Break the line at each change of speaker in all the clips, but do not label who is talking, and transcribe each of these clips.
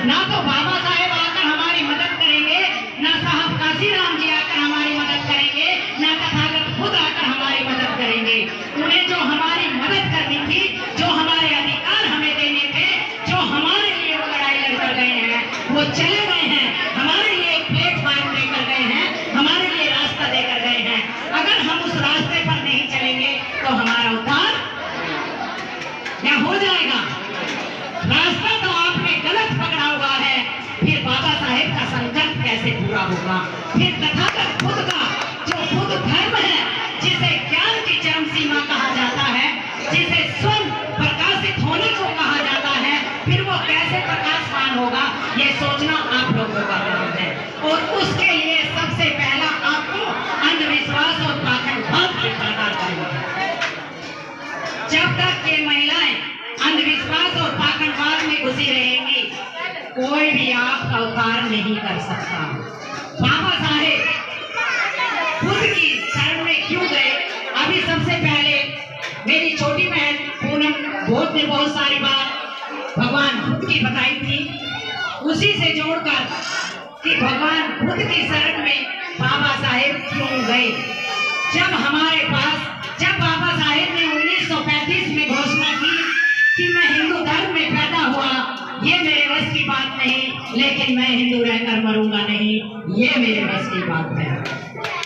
ना तो बाबा साहेब आकर हमारी मदद करेंगे, ना साहब काशीराम जी आकर हमारी मदद करेंगे, ना तथागत खुद आकर हमारी मदद करेंगे। उन्हें जो हमारी मदद करनी थी, जो हमारे अधिकार हमें देने थे, जो हमारे लिए वो लड़ाई लड़कर गए हैं, वो चले गए हैं, हमारे लिए एक प्लेटफॉर्म देकर गए हैं, हमारे लिए रास्ता देकर गए हैं। अगर हम उस रास्ते पर नहीं चलेंगे तो हमारा उद्धार क्या हो जाएगा? रास्ता तो आपने गलत पकड़ा हुआ है, फिर बाबा साहेब का संकल्प कैसे पूरा होगा? फिर तथागत खुद का जो खुद धर्म है, जिसे ज्ञान की चरम सीमा कहा जाता है, जिसे स्वयं प्रकाशित होने को कहा जाता है, फिर वो कैसे प्रकाशमान होगा, ये सोचना आप लोगों का काम है। और उसके लिए सबसे पहला आपको अंधविश्वास और पाखंडवाद से पर्दा करना है। जब तक ये महिलाएं अंधविश्वास और पाखंडवाद में घुसी रहेंगी, कोई भी आपका उद्धार नहीं कर सकता। बाबा साहेब खुद की शरण में क्यों गए? अभी सबसे पहले मेरी छोटी बहन पूनम भोज ने बहुत सारी बात भगवान खुद की बताई थी, उसी से जोड़कर कि भगवान खुद की शरण में बाबा साहेब क्यों गए। जब बाबा साहेब ने 1935 में घोषणा की कि मैं हिंदू धर्म में पैदा हुआ, ये मेरे बस की बात नहीं, लेकिन मैं हिंदू रहकर मरूंगा नहीं, ये मेरे बस की बात है।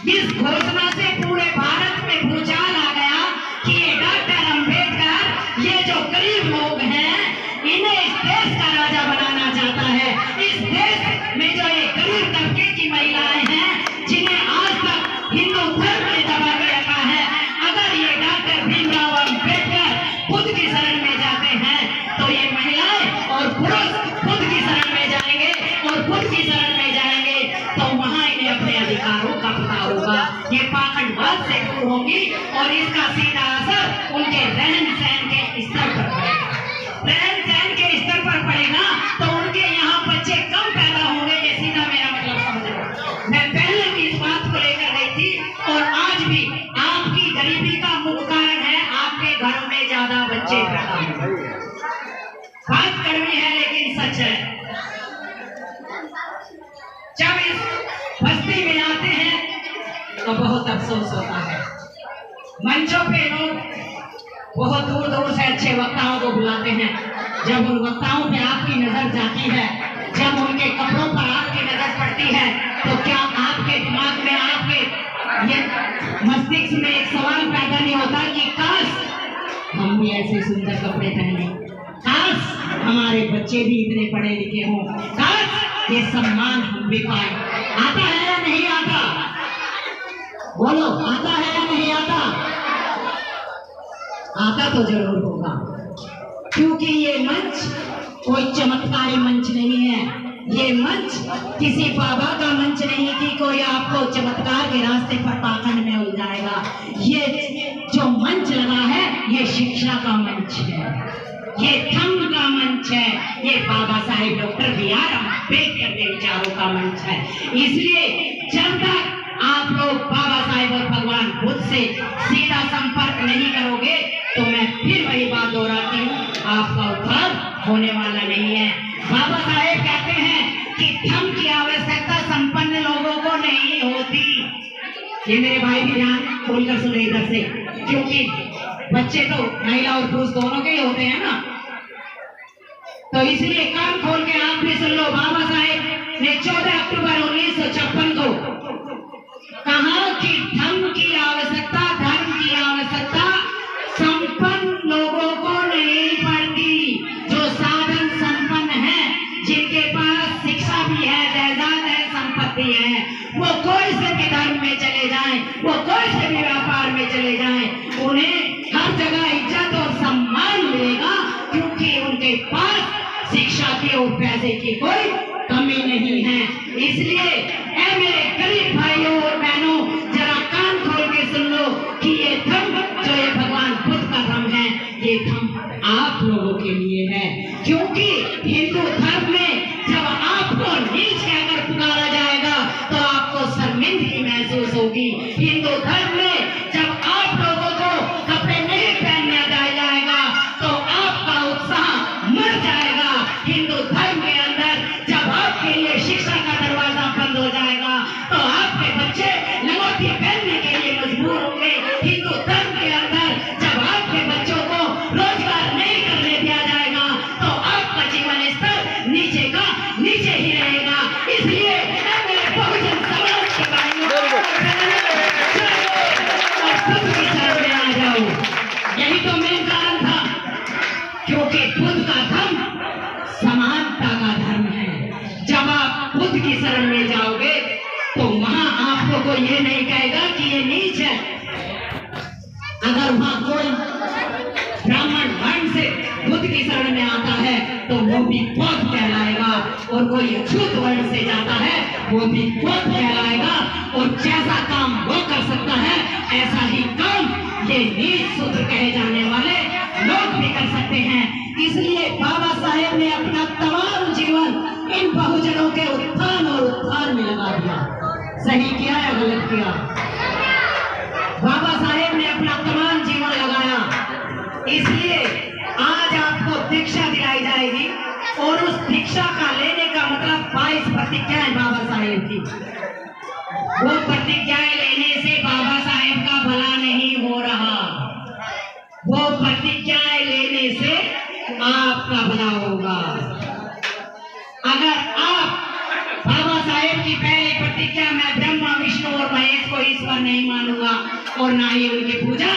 इस घोषणा से पूरे भारत में भूचाल आ गया कि ये डॉक्टर अंबेडकर, ये जो गरीब लोग हैं, इन्हें इस देश का राजा बनाना चाहता है। इस देश में जो ये गरीब तबके की महिलाएं हैं, जिन्हें आज तक हिंदू धर्म ने दबा के रखा है, अगर ये डॉक्टर भीमराव अंबेडकर खुद की शरण में जाते हैं तो ये महिलाएं और पुरुष खुद की शरण में जाएंगे, और खुद की शरण में जाएंगे तो वहां इन्हें अपने अधिकारों का पता होगा, ये पाखंडवाद से दूर होंगी और इसका सीधा असर उनके रहन सहन के स्तर पर पड़ेगा। रहन सहन के स्तर पर पड़ेगा तो उनके यहाँ बच्चे कम पैदा होंगे, ये सीधा मेरा मतलब समझो। मैं पहले भी इस बात को लेकर गई थी, और आज भी आपकी गरीबी का मुख्य कारण है आपके घरों में ज्यादा बच्चे पैदा होंगे। बात कड़वी है लेकिन सच है। जब इस बस्ती में आते हैं तो बहुत अफसोस होता है। मंचों पे लोग बहुत दूर दूर से अच्छे वक्ताओं को बुलाते हैं, जब उन वक्ताओं पे आपकी नजर जाती है, जब उनके कपड़ों पर आपकी नजर पड़ती है, तो क्या आपके दिमाग में, आपके ये मस्तिष्क में एक सवाल पैदा नहीं होता कि काश हम भी ऐसे सुंदर कपड़े पहने, काश हमारे बच्चे भी इतने पढ़े लिखे हों, काश ये सम्मान हम भी पाए? आता है या नहीं आता? बोलो, आता है या नहीं आता? आता तो जरूर होगा, क्योंकि ये मंच कोई चमत्कारी मंच नहीं है। ये मंच किसी बाबा का मंच नहीं कि कोई आपको चमत्कार के रास्ते पर पाखंड में उलझाएगा। ये जो मंच लगा है, ये शिक्षा का मंच है, ये धम्म का मंच है, ये बाबा साहेब डॉक्टर बी.आर. अम्बेडकर के विचारों का मंच है। इसलिए जब तक आप लोग बाबा साहेब और भगवान बुद्ध से सीधा संपर्क नहीं करोगे, तो मैं फिर वही बात दोहराती हूँ, आपका उद्धार होने वाला नहीं है। बाबा साहेब कहते हैं कि धर्म की आवश्यकता संपन्न लोगों को नहीं होती। ये मेरे भाई भी ध्यान खोलकर सुने इधर से, क्योंकि बच्चे तो महिला और पुरुष दोनों के ही होते हैं ना, तो इसलिए कान खोल के आप भी सुन लो। बाबा साहेब ने 14 अक्टूबर 1956 को कहा कि धर्म की आवश्यकता संपन्न लोगों को नहीं पड़ती। जो साधन संपन्न है, जिनके पास शिक्षा भी है, जायदाद है, संपत्ति है, वो कोई से भी धर्म में चले जाएं, वो कोई से भी व्यापार में चले जाएं, उन्हें हर जगह इज्जत और सम्मान मिलेगा, क्योंकि उनके पास शिक्षा की और पैसे की कोई कमी नहीं है। इसलिए ऐ मेरे गरीब भाइयों और बहनों, जरा कान खोल के सुन लो कि ये धर्म जो ये भगवान बुद्ध का धर्म है, ये धर्म आप लोगों के लिए है। क्योंकि हिंदू धर्म में जब आपको नीच कहकर पुकारा जाएगा तो आपको शर्मिंदगी महसूस होगी। हिंदू धर्म में जब आप लोगों को कपड़े नहीं पहनने दिया जाएगा तो आपका उत्साह मर जाएगा। हिंदू धर्म के अंदर जब आप बुद्ध की शरण में जाओगे तो वहां आपको कोई ये नहीं कहेगा कि ये नीच है। अगर वहां कोई ब्राह्मण वर्ण से बुद्ध की शरण में आता है तो वो भी बौद्ध कहलाएगा, और कोई अछूत वर्ण से जाता है वो भी बौद्ध कहलाएगा। और जैसा काम वो कर सकता है ऐसा ही काम ये नीच शूद्र कहे जाने वाले लोग भी कर सकते हैं। इसलिए बाबा साहेब ने अपना तमाम जीवन इन बहुजनों के उत्थान और उद्धार में लगा दिया। सही किया या गलत किया? बाबा साहेब ने अपना तमाम जीवन लगाया। इसलिए आज आपको दीक्षा दिलाई जाएगी, और उस दीक्षा का लेने का मतलब 22 प्रतिज्ञाएं बाबा साहेब की। वो प्रतिज्ञाएं लेने से बाबा साहेब का भला नहीं हो रहा, वो प्रतिज्ञाएं लेने से आपका भला होगा। अगर आप बाबा साहेब की पहली प्रतिज्ञा, मैं ब्रह्मा विष्णु और महेश को ईश्वर नहीं मानूंगा और ना ही उनकी पूजा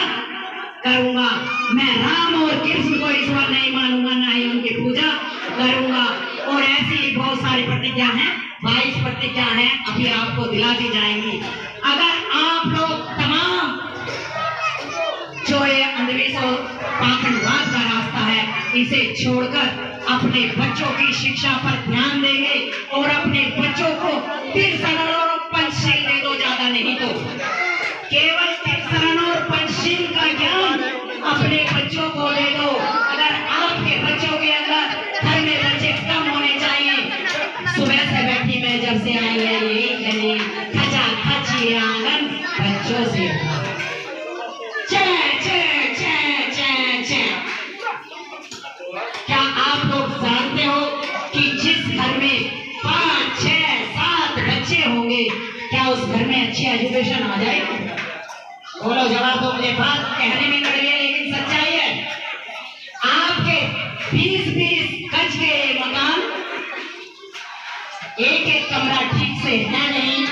करूंगा, मैं राम और कृष्ण को ईश्वर नहीं मानूंगा ना ही उनकी पूजा करूंगा, और ऐसी बहुत सारी प्रतिज्ञा हैं, 22 प्रतिज्ञा हैं, अभी आपको दिला दी जाएंगी। अगर आप लोग तमाम जो ये अंधविश्वास और पाखंडवाद का रास्ता है इसे छोड़कर अपने बच्चों की शिक्षा पर ध्यान देंगे और अपने बच्चों को तीर्थन और पंचशील दे दो, ज्यादा नहीं तो केवल तीर्थन और पंचशील का ज्ञान अपने बच्चों को दे दो। अगर आपके बच्चों के अंदर घर में बच्चे कम होने चाहिए, सुबह से बैठी मैं जब से आई है यही करी खचा खची आंगन बच्चों से क्या आप लोग जानते हो कि जिस घर में 5, 6, 7 बच्चे होंगे क्या उस घर में अच्छी एजुकेशन आ जाएगी? बोलो जवाब दो मुझे। बात कहने में कड़वी है लेकिन सच्चाई है। आपके 20-20 गज के मकान, एक कमरा ठीक से है नहीं,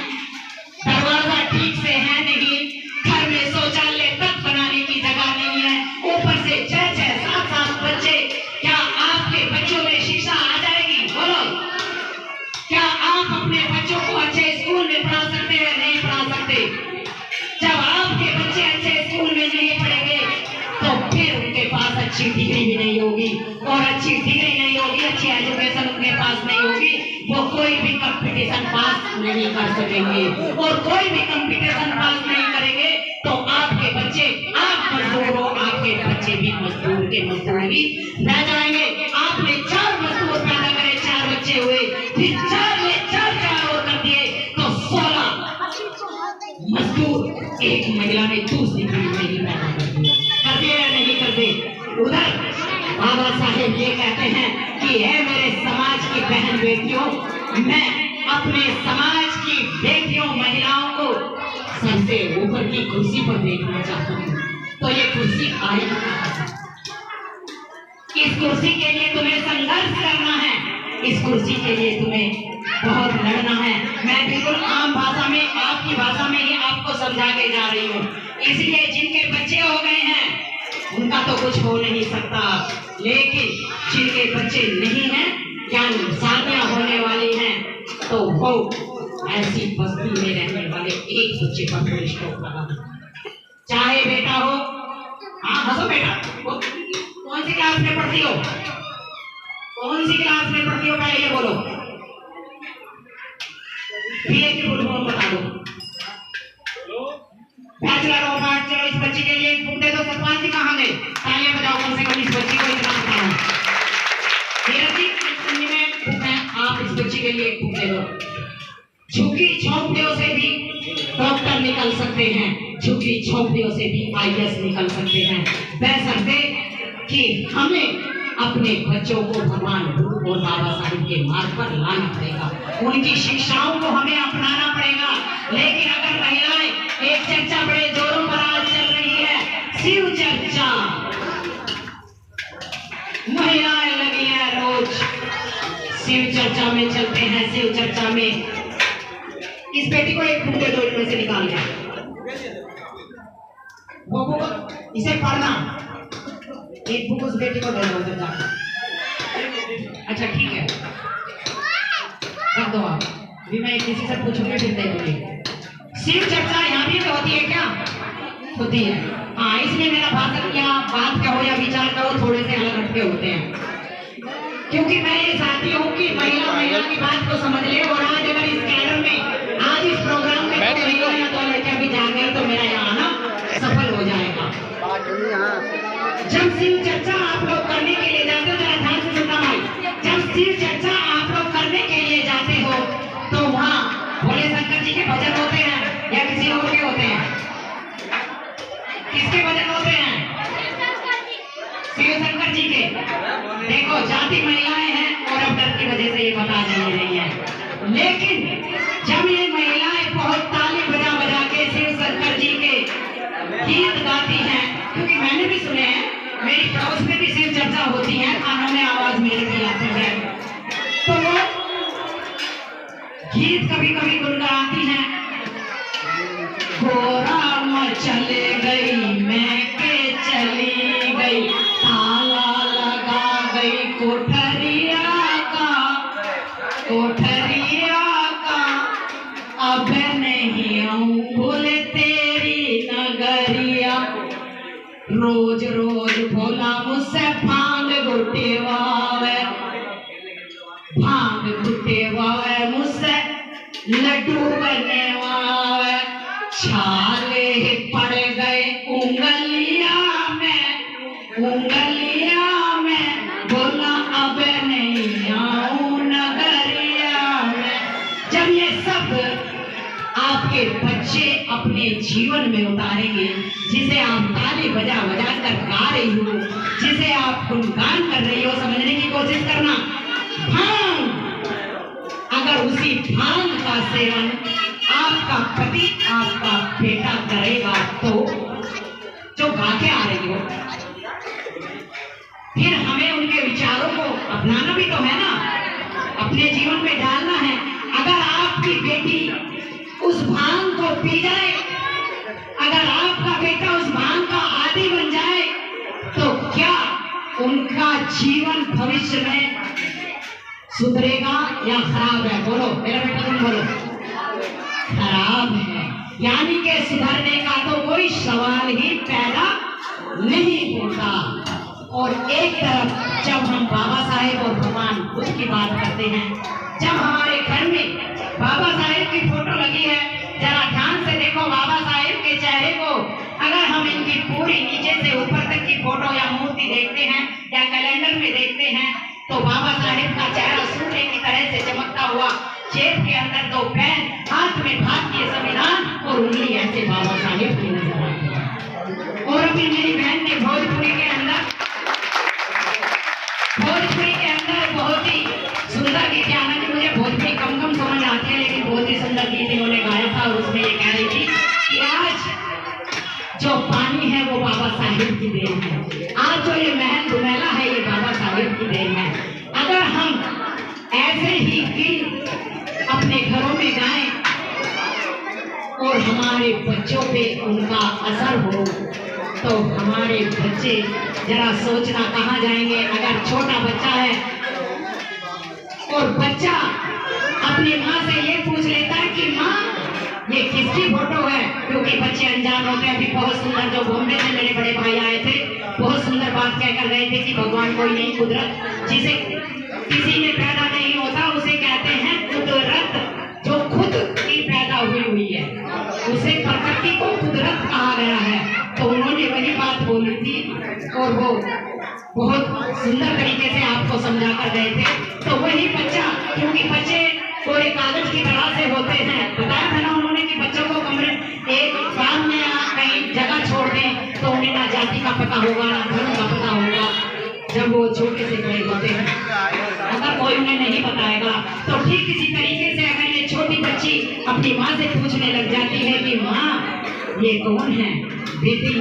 दरवाजा ठीक से है नहीं, घर में शौचालय तक बनाने की जगह नहीं है, ऊपर से 6-6, 7-7 बच्चे, क्या आपके बच्चों में शिक्षा आ जाएगी? बोलो, क्या आप अपने बच्चों को अच्छे स्कूल में पढ़ा सकते हैं? नहीं पढ़ा सकते। जब आपके बच्चे अच्छे स्कूल में नहीं पढ़ेंगे तो फिर उनके पास अच्छी डिग्री भी नहीं होगी, और अच्छी डिग्री नहीं होगी, अच्छी एजुकेशन उनके पास नहीं होगी, वो कोई भी कंपटीशन पास नहीं कर सकेंगे, और कोई भी कंपटीशन पास नहीं करेंगे तो आपके बच्चे, आप मजदूर हो, आपके बच्चे भी मजदूर के मजदूर ही रह जाएंगे। आपने 4 मजदूर पैदा करे, 4 बच्चे हुए, फिर 4 में 4 और कर दिए तो 16 मजदूर एक महिला ने दूसरी पीढ़ी में ही पैदा करते या नहीं करते? उधर बाबा साहेब ये कहते हैं कि है मेरे समाज की बहन बेटियों, मैं अपने समाज की बेटियों महिलाओं को सबसे ऊपर की कुर्सी पर देखना चाहता हूँ। तो ये कुर्सी आई कहाँ? इस कुर्सी के लिए तुम्हें संघर्ष करना है, इस कुर्सी के लिए तुम्हें बहुत लड़ना है। मैं बिल्कुल आम भाषा में, आपकी भाषा में ही आपको समझा के जा रही हूँ। इसलिए जिनके बच्चे हो गए हैं उनका तो कुछ हो नहीं सकता, लेकिन जिनके बच्चे नहीं हैं या शादियां होने वाली हैं तो वो ऐसी बस्ती में रहने वाले एक बच्चे पर कोई स्टॉप लगा, चाहे बेटा हो, हाँ हंसो बेटा, कौन सी क्लास में पढ़ती हो? कौन सी क्लास में पढ़ती हो पहले ये बोलो। बीए की फुल फॉर्म बता दो। Bachelor of art. चलो इस बच्ची के लिए एक बुक दे दो। सतपाल जी कहाँ गए? तालियां बजाओ कम से कम इस बच्ची को इतना बताओ। नीरज जी हिंदी में बुक है, आप इस बच्ची के लिए एक बुक दे दो। झुकी झोंपड़ियों से भी डॉक्टर निकल सकते हैं, झुकी झोंपड़ियों से भी आईएएस निकल सकते हैं, बशर्ते कि हमें अपने बच्चों को भगवान बुद्ध और बाबा साहिब के मार्ग पर लाना पड़ेगा, उनकी शिक्षाओं को हमें अपनाना पड़ेगा। लेकिन अगर महिलाएं, एक चर्चा बड़े जोरों पर आज चल रही है, शिव चर्चा, महिलाएं लगी है रोज शिव चर्चा में चलते हैं। शिव चर्चा में इस बेटी को एक बुक दे दो, इनमें से निकाल के वो बुक इसे पढ़ना, एक बुक उस बेटी को दे दो उधर जाकर। अच्छा ठीक है। रख दो आप, अभी मैं किसी से पूछूंगी फिर देखूंगी। शिव चर्चा यहाँ भी होती है क्या? होती है। हाँ, इसलिए मेरा भाषण या बात का हो या विचार का हो थोड़े से अलग हटके होते हैं, क्योंकि मैं ये चाहती हूँ कि महिला की बात को समझ ले। और आज अगर इस कैडर में आज इस प्रोग्राम में तो महिला या तो लड़कियां भी जान गई तो मेरा यहाँ आना सफल हो जाएगा। जब शिव चर्चा आप लोग करने के लिए जाते हो, जरा ध्यान से सुनना भाई, जब शिव चर्चा आप लोग करने के लिए जाते हो तो वहाँ भोले शंकर जी के भजन होते हैं या किसी और के होते हैं? किसके भजन होते हैं? शिव शंकर जी के। देखो, जाति महिलाएं हैं और अब डर की वजह से ये बता नहीं रही है, लेकिन जब ये महिलाएं बहुत ताली बजा बजा के शिव शंकर जी के गीत गाती हैं, क्योंकि मैंने भी सुने हैं, मेरी पड़ोस में भी शिव चर्चा होती है, कानों में आवाज मेरे भी आती है, तो वो गीत कभी कभी गुनगुनाती हैं। घोड़ा मचल गई मैं के चली गई, ताला लगा गई कोठरिया का, अब नहीं आऊं भूले तेरी नगरिया, रोज रोज भोला मुझसे भांग गुटेवावे मुझसे लड्डू बनेवावे, छाले पड़ गए उंगलिया में, बोला अब नहीं आऊं नगरिया में। जब ये सब आपके बच्चे अपने जीवन में उतारेंगे, जिसे आप ताली बजा बजा कर गा रही हो, जिसे आप गुणगान कर रही हो, समझने की कोशिश करना। भांग, अगर उसी भांग का सेवन आपका पति आपका बेटा करेगा तो जो गा के आ रही हो, फिर हमें उनके विचारों को अपनाना भी तो है ना, अपने जीवन में डालना है। अगर आपकी बेटी उस भांग को पी जाए, अगर आपका बेटा उस भांग का आदी बन जाए, तो क्या उनका जीवन भविष्य में सुधरेगा या खराब है? बोलो मेरा बेटा, तुम बोलो। खराब है, यानी कि सुधरने का तो कोई सवाल ही पैदा नहीं होता। और एक तरफ जब हम बाबा साहेब और भगवान बुद्ध की बात करते हैं, जब हमारे घर में बाबा साहेब की फोटो लगी है, जरा ध्यान से देखो बाबा साहेब के चेहरे को। अगर हम इनकी पूरी नीचे से ऊपर तक की फोटो या मूर्ति देखते हैं या कैलेंडर में देखते हैं, तो बाबा साहेब का चेहरा सूर्य की तरह से चमकता हुआ, जेब के अंदर दो पेन, हाथ में भारतीय संविधान और उंगली ऐसे बाबा साहेब की नजर आती है। और अभी मेरी बहन ने भोजपुरी के अंदर बहुत ही सुंदर गीत, हालांकि मुझे भोजपुरी कम समझ आती है, लेकिन बहुत ही सुंदर गीत इन्होंने गाया था। और उसमें ये कह रही थी कि आज जो पानी है वो बाबा साहेब की देन है, आज जो ये महल दुमैला है ये बाबा साहेब की देन है। अगर हम ऐसे ही गीत अपने घरों में गाएं और हमारे बच्चों पे उनका असर हो, तो हमारे बच्चे जरा सोचना कहाँ जाएंगे। अगर छोटा बच्चा है और बच्चा अपनी माँ से ये पूछ लेता है कि माँ ये किसकी फोटो है, क्योंकि बच्चे अनजान होते हैं। अभी बहुत सुंदर, जो बॉम्बे से मेरे बड़े भाई आए थे, बहुत सुंदर बात कहकर गए थे कि भगवान कोई नहीं, कुदरत जिसे किसी ने पैदा नहीं होता उसे कहते हैं कुदरत, जो खुद की पैदा हुई है उसे प्रकृति को कुदरत कहा गया है। तो उन्होंने वही बात बोली थी और वो बहुत सुंदर तरीके से आपको समझा कर गए थे। तो वही बच्चा, क्योंकि बच्चे कोई कागज की तरह से होते हैं, बताया था ना उन्होंने कि बच्चों को कमरे एक साल में कहीं जगह छोड़ दें तो उन्हें ना जाति का पता होगा ना धर्म का पता होगा। जब वो छोटे से बड़े होते हैं, अगर कोई उन्हें नहीं बताएगा, तो ठीक इसी तरीके से अगर ये छोटी बच्ची अपनी माँ से पूछने लग जाती है कि माँ ये कौन है, बेटी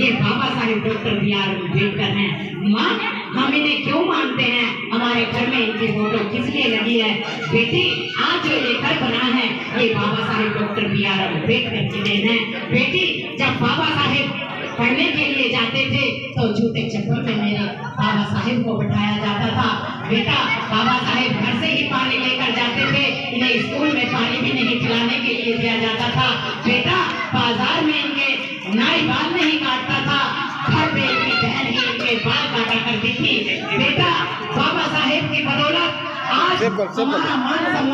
ये बाबा साहेब डॉक्टर बी.आर. अम्बेडकर हैं। माँ हम इन्हें क्यों मानते हैं, हमारे घर में इनकी फोटो किस लिए लगी है? बेटी आज जो ये घर बना है ये बाबा साहेब डॉक्टर बी.आर. अम्बेडकर की देन है। बेटी जब बाबा साहेब पढ़ने के लिए जाते थे तो जूते चप्पल में मेरे बाबा साहेब को बिठाया जाता था। बेटा बाबा साहेब घर से ही पानी लेकर जाते थे इन्हें स्कूल में पानी भी नहीं पिलाने के लिए दिया जाता था। बेटा बाजार में इनके नाई बाल नहीं काटता था, घर पे इनकी बहन ही इनके बाल काटा करती थी। बेटा बाबा साहेब की बदौलत आज हमारा मान सम्मान